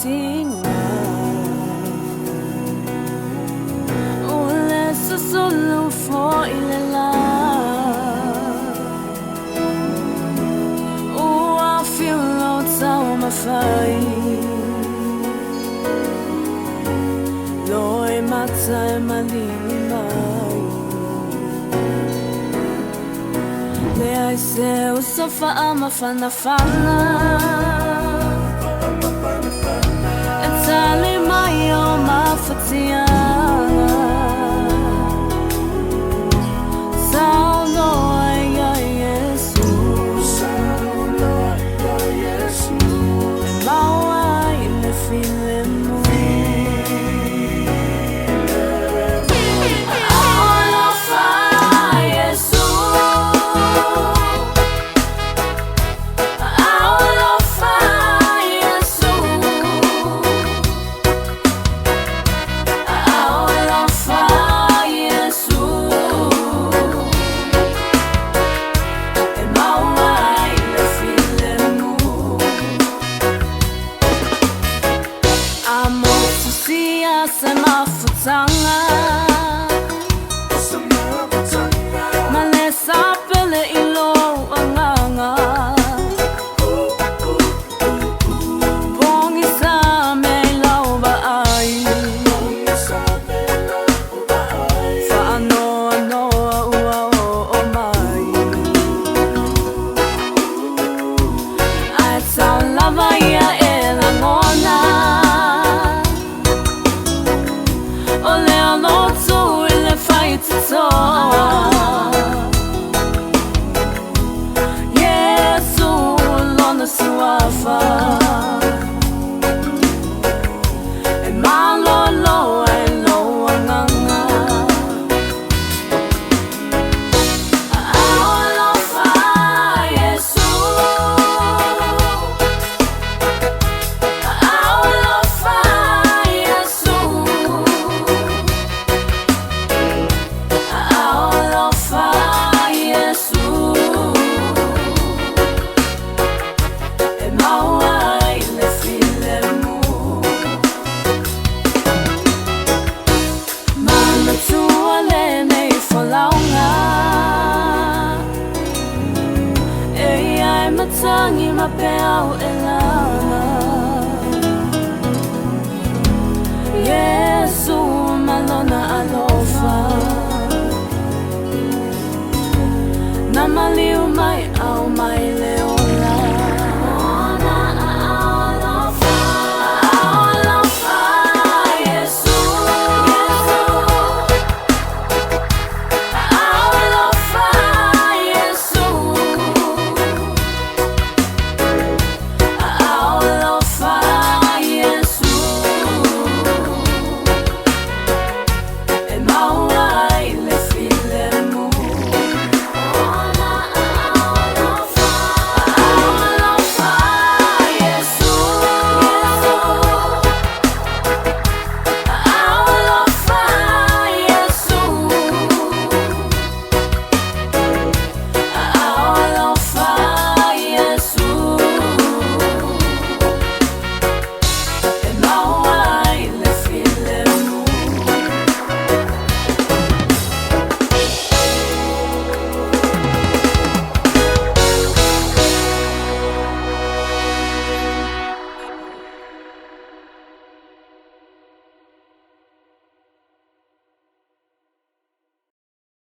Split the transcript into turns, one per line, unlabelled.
ting Ule solo for ilela I feel outside my fight Loi matai malima Le ai se o sofa ama fana Tali mai o mawhatiana Sauno ai a Yesu E maua i me file mu Aolofa Yesu Aolofa Yesu Aolofa Yesu E maua i me file mu Amo tusia se mafutanga Malesa pele ilo anganga Bongi sa me lau ba ai Fa anoa noa ua o mai Ai tau lava ia e la ngona O leo no tu ile fai tutoa Yesu lona suafa E malolo e loa nganga Aolofa Yesu Aolofa Yesu Aolofa Yesu E maua i le file mu Mana tua le nei whalaunga E ai matangi ma pe au e